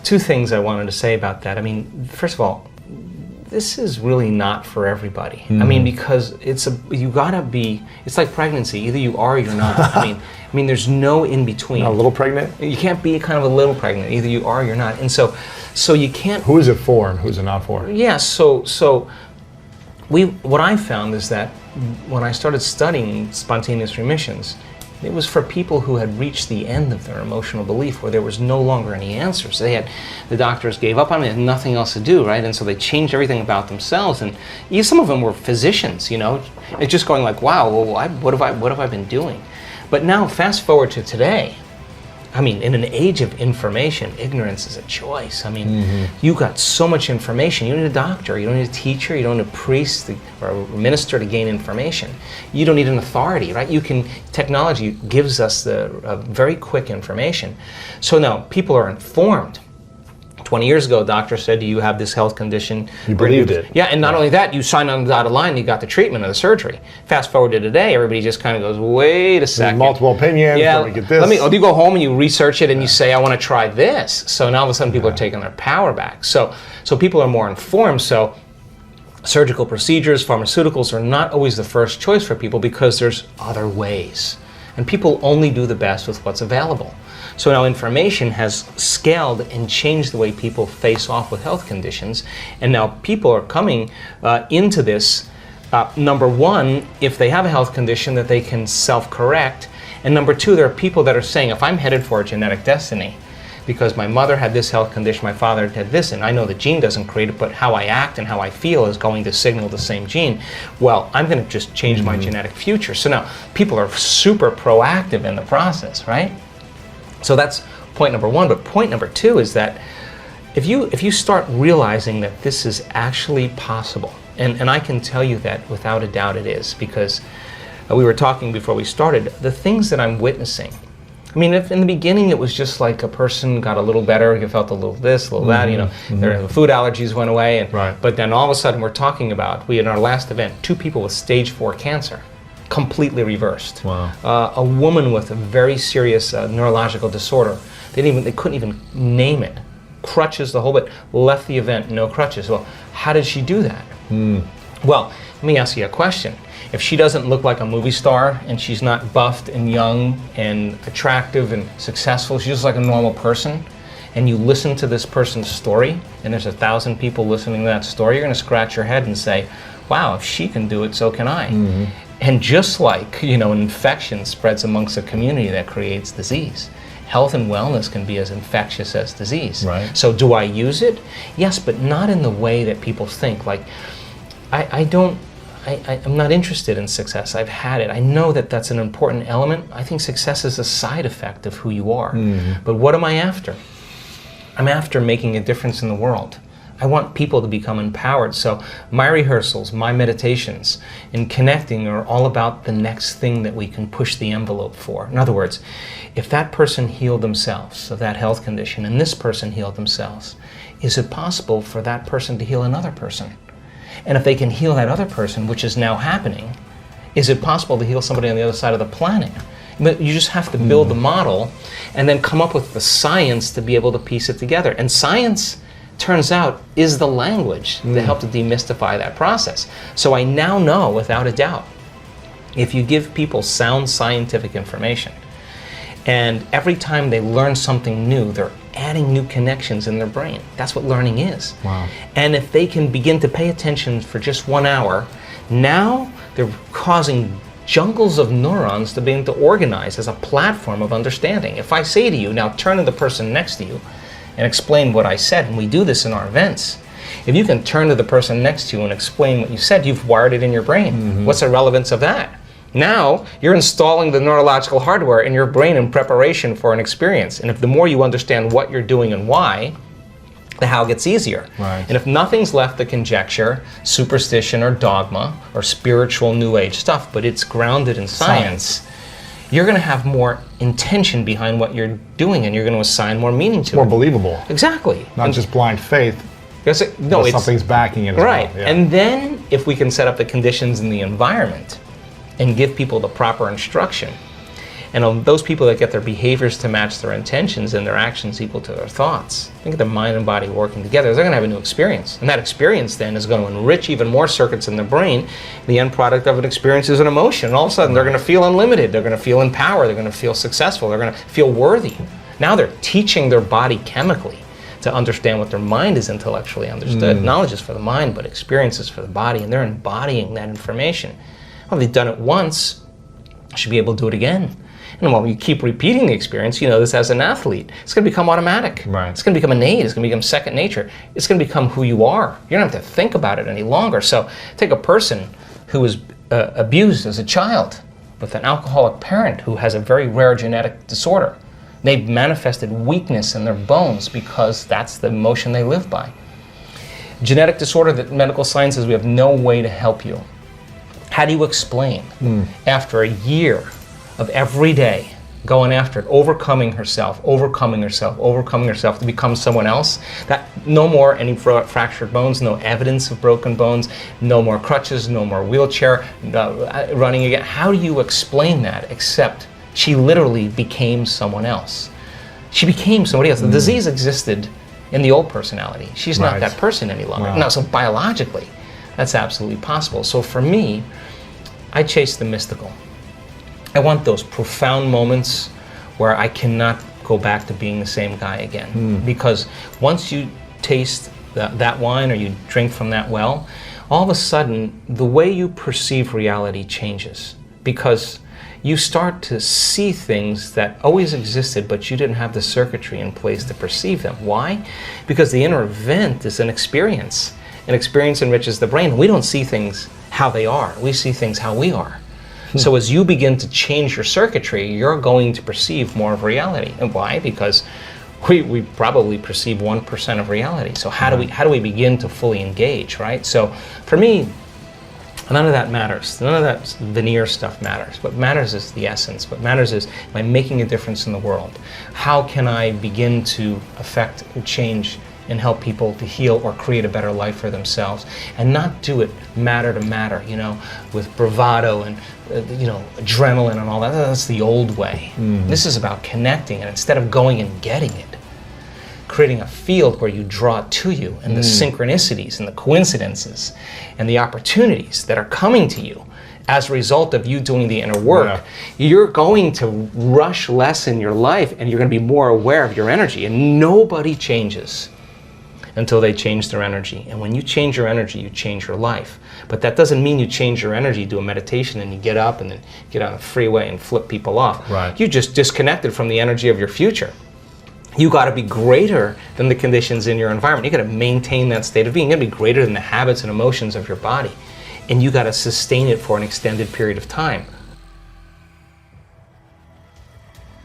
two things I wanted to say about that. I mean, first of all, this is really not for everybody. I mean, because it's like pregnancy. Either you are or you're not. I mean, there's no in between. Not a little pregnant? You can't be kind of a little pregnant. Either you are or you're not. And so you can't. Who is it for and who's it not for? Yeah. What I found is that when I started studying spontaneous remissions, it was for people who had reached the end of their emotional belief, where there was no longer any answers. The doctors gave up on it, had nothing else to do, right? And so they changed everything about themselves. And some of them were physicians, It's just going like, wow, well, what have I been doing? But now, fast forward to today. I mean, in an age of information, ignorance is a choice. I mean, you got so much information. You don't need a doctor, you don't need a teacher, you don't need a priest or a minister to gain information. You don't need an authority, right? Technology gives us the very quick information. So now people are informed. 20 years ago, a doctor said, do you have this health condition? You believed it. Yeah, and not only that, you signed on the dotted line and you got the treatment or the surgery. Fast forward to today, everybody just kind of goes, wait a second. There's multiple opinions, yeah, let me get this. You go home and you research it and you say, I want to try this. So now all of a sudden people are taking their power back. So people are more informed. So surgical procedures, pharmaceuticals are not always the first choice for people because there's other ways. And people only do the best with what's available. So now information has scaled and changed the way people face off with health conditions. And now people are coming into this, number one, if they have a health condition that they can self-correct. And number two, there are people that are saying, if I'm headed for a genetic destiny, because my mother had this health condition, my father had this, and I know the gene doesn't create it, but how I act and how I feel is going to signal the same gene. Well, I'm going to just change my genetic future. So now people are super proactive in the process, right? So that's point number one. But point number two is that if you start realizing that this is actually possible, and I can tell you that without a doubt it is, because we were talking before we started, the things that I'm witnessing. I mean, if in the beginning it was just like a person got a little better, you felt a little this, a little that, their food allergies went away, but then all of a sudden we're talking about, in our last event, 2 people with stage 4 cancer, completely reversed. Wow. A woman with a very serious neurological disorder, they couldn't even name it. Crutches, the whole bit, left the event, no crutches. Well, how did she do that? Well, let me ask you a question. If she doesn't look like a movie star and she's not buffed and young and attractive and successful, she's just like a normal person, and you listen to this person's story, and there's 1,000 people listening to that story, you're going to scratch your head and say, wow, if she can do it, so can I. And just like, an infection spreads amongst a community that creates disease, health and wellness can be as infectious as disease. Right. So do I use it? Yes, but not in the way that people think. Like, I'm not interested in success. I've had it. I know that that's an important element. I think success is a side effect of who you are. But what am I after? I'm after making a difference in the world. I want people to become empowered. So my rehearsals, my meditations, and connecting are all about the next thing that we can push the envelope for. In other words, if that person healed themselves of that health condition and this person healed themselves, is it possible for that person to heal another person? And if they can heal that other person, which is now happening, is it possible to heal somebody on the other side of the planet? But you just have to build the model and then come up with the science to be able to piece it together. And science, turns out, is the language that helped to demystify that process. So I now know, without a doubt, if you give people sound scientific information, and every time they learn something new, they're adding new connections in their brain. That's what learning is. Wow. And if they can begin to pay attention for just 1 hour, now they're causing jungles of neurons to begin to organize as a platform of understanding. If I say to you, now turn to the person next to you and explain what I said, and we do this in our events, if you can turn to the person next to you and explain what you said, you've wired it in your brain. What's the relevance of that? Now, you're installing the neurological hardware in your brain in preparation for an experience. And if the more you understand what you're doing and why, the how gets easier. Right. And if nothing's left to conjecture, superstition, or dogma, or spiritual New Age stuff, but it's grounded in science, you're going to have more intention behind what you're doing, and you're going to assign more meaning to it. More believable. Exactly. Not just blind faith. No, it's something's backing it as right. well. Yeah. And then if we can set up the conditions in the environment and give people the proper instruction, And those people that get their behaviors to match their intentions and their actions equal to their thoughts, they get their mind and body working together, they're going to have a new experience. And that experience then is going to enrich even more circuits in their brain. The end product of an experience is an emotion. And all of a sudden, they're going to feel unlimited. They're going to feel empowered. They're going to feel successful. They're going to feel worthy. Now they're teaching their body chemically to understand what their mind is intellectually understood. Knowledge is for the mind, but experience is for the body, and they're embodying that information. Well, they've done it once, should be able to do it again. And while you keep repeating the experience, you know this as an athlete, it's going to become automatic. Right. It's going to become innate. It's going to become second nature. It's going to become who you are. You don't have to think about it any longer. So take a person who was abused as a child with an alcoholic parent who has a very rare genetic disorder. They've manifested weakness in their bones because that's the emotion they live by. Genetic disorder that medical science says we have no way to help you. How do you explain after a year of every day going after it, overcoming herself to become someone else, that no more any fractured bones, no evidence of broken bones, no more crutches, no more wheelchair, running again? How do you explain that except she literally became someone else? She became somebody else. The disease existed in the old personality. She's not that person any longer. Wow. No, so biologically, that's absolutely possible. So for me, I chase the mystical. I want those profound moments where I cannot go back to being the same guy again. Because once you taste that wine or you drink from that well, all of a sudden, the way you perceive reality changes. Because you start to see things that always existed, but you didn't have the circuitry in place to perceive them. Why? Because the inner event is an experience. An experience enriches the brain. We don't see things how they are. We see things how we are. So as you begin to change your circuitry, you're going to perceive more of reality. And why? Because we probably perceive 1% of reality. So how do we begin to fully engage, right? So for me, none of that matters. None of that veneer stuff matters. What matters is the essence. What matters is, am I making a difference in the world? How can I begin to affect change and help people to heal or create a better life for themselves, and not do it matter to matter, with bravado and adrenaline and all that. That's the old way. This is about connecting, and instead of going and getting it, creating a field where you draw it to you, and the synchronicities and the coincidences and the opportunities that are coming to you as a result of you doing the inner work, you're going to rush less in your life, and you're going to be more aware of your energy. And nobody changes until they change their energy. And when you change your energy, you change your life. But that doesn't mean you change your energy, do a meditation, and you get up and then get on a freeway and flip people off. Right. You just disconnected from the energy of your future. You got to be greater than the conditions in your environment. You got to maintain that state of being. You got to be greater than the habits and emotions of your body. And you got to sustain it for an extended period of time.